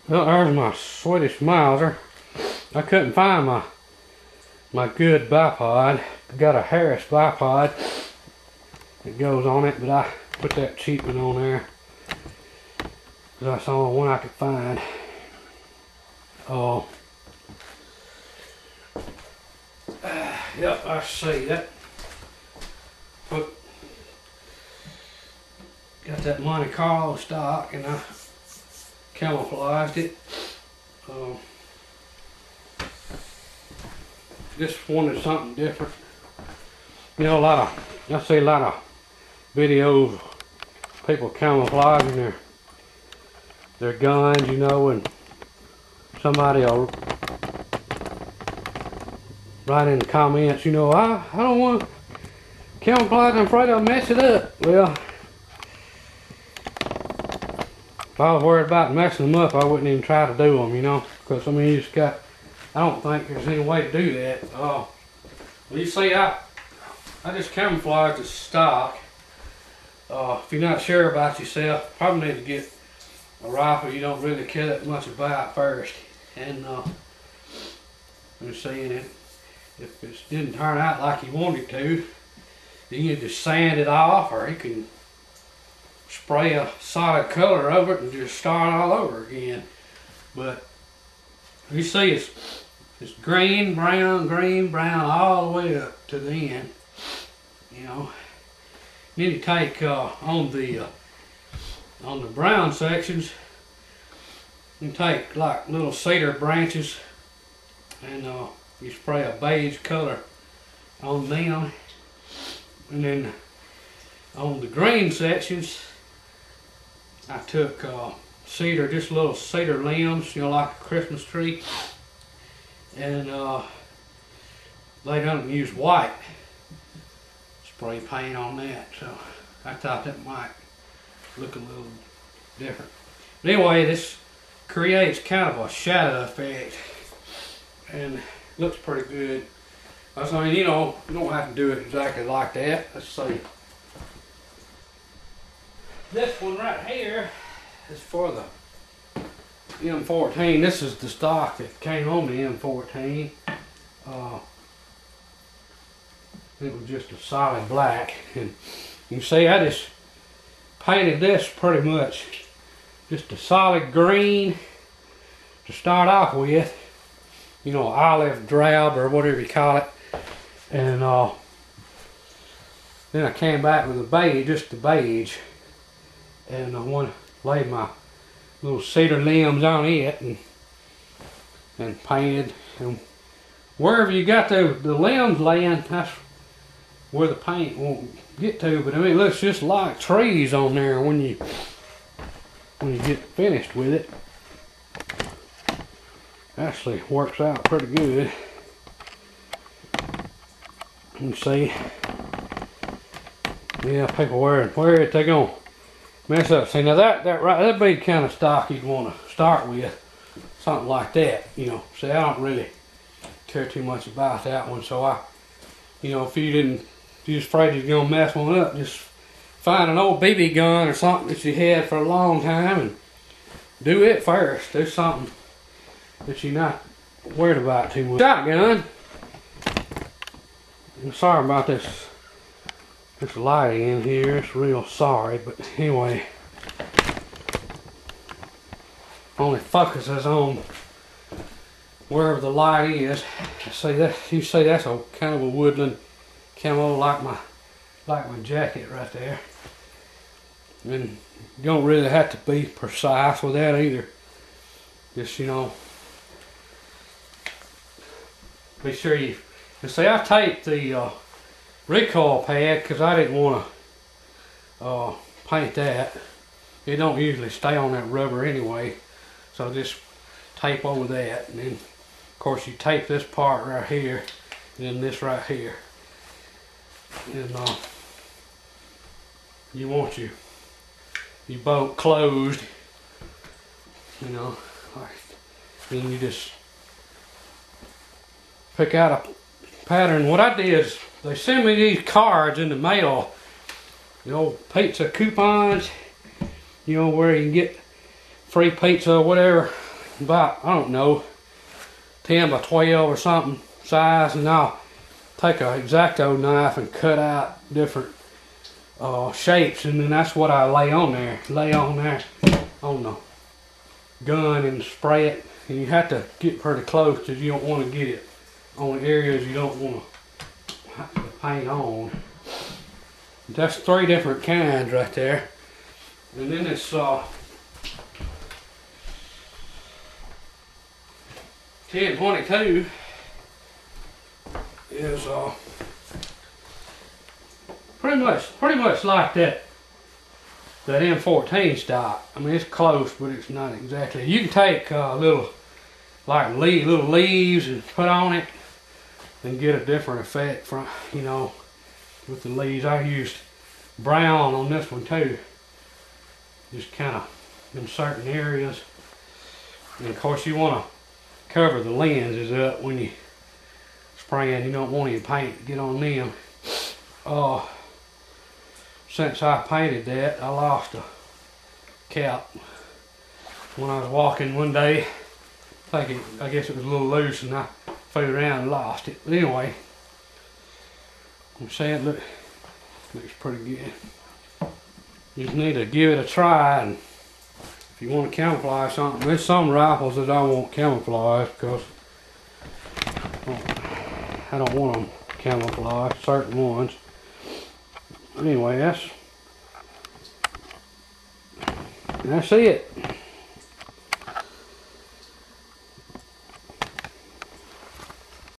Well, there's my Swedish Mauser. I couldn't find my good bipod. I got a Harris bipod that goes on it, but I put that cheap one on there because that's the only one I could find. Oh, yep, I see that. Got that Monte Carlo stock, and I camouflaged it. Just wanted something different. You know, I see a lot of videos of people camouflaging their guns, you know, and somebody will write in the comments, you know, I don't want to camouflage, I'm afraid I'll mess it up. Well, if I was worried about messing them up, I wouldn't even try to do them, you know, because I mean, you just got, I don't think there's any way to do that. Well, you see, I just camouflaged the stock. If you're not sure about yourself, probably need to get a rifle you don't really care that much about first. And I'm saying it, if it didn't turn out like you wanted it to, you can just sand it off, or you can spray a solid color over it and just start all over again. But you see, it's green, brown, all the way up to the end. You know. Then you take on the brown sections, you take like little cedar branches, and you spray a beige color on them. And then on the green sections, I took cedar, just little cedar limbs, you know, like a Christmas tree, and they don't use white spray paint on that, so I thought that might look a little different. But anyway, this creates kind of a shadow effect, and looks pretty good. I mean, you know, you don't have to do it exactly like that. Let's see. This one right here is for the M14. This is the stock that came on the M14. It was just a solid black, and you can see I just painted this pretty much just a solid green to start off with, you know, olive drab or whatever you call it, and then I came back with a beige, just the beige, and I laid my little cedar limbs on it and painted, and wherever you got the limbs laying, that's where the paint won't get to. But I mean, it looks just like trees on there when you get finished with it. Actually works out pretty good. You can see, yeah, people wear it, they're gonna mess up. See, now that'd be the kind of stock you'd want to start with, something like that, you know. See, I don't really care too much about that one, so you know, if you're just afraid you're gonna mess one up, just find an old BB gun or something that you had for a long time and do it first. Do something that you're not worried about too much. Shotgun. I'm sorry about this lighting in here. It's real sorry, but anyway, only focuses on wherever the light is. See that? You see that's a kind of a woodland camo, like my jacket right there. And you don't really have to be precise with that either. Just, you know, be sure you. And see, I taped the recoil pad because I didn't want to paint that. It don't usually stay on that rubber anyway, so just tape over that, and then of course you tape this part right here, and then this right here, and you want your bolt closed, you know, like, then you just pick out a pattern. What I did is they send me these cards in the mail, you know, pizza coupons, you know, where you can get free pizza or whatever about, I don't know, 10 by 12 or something size, and I'll take a X-Acto knife and cut out different shapes, and then that's what I lay on there on the gun and spray it. And you have to get pretty close because you don't want to get it on areas you don't want to paint on. That's 3 different kinds right there. And then this 1022 is pretty much like that M14 stock. I mean, it's close, but it's not exactly. You can take little leaves and put on it and get a different effect from, you know, with the leaves. I used brown on this one too, just kind of in certain areas. And of course, you want to cover the lenses up when you spraying. You don't want any paint to get on them. Since I painted that, I lost a cap when I was walking one day. I guess it was a little loose, and I fooled around and lost it. But anyway, I'm saying, looks pretty good. You just need to give it a try, and if you want to camouflage something, there's some rifles that I won't camouflage because I don't want them camouflage, certain ones. Anyway, that's it.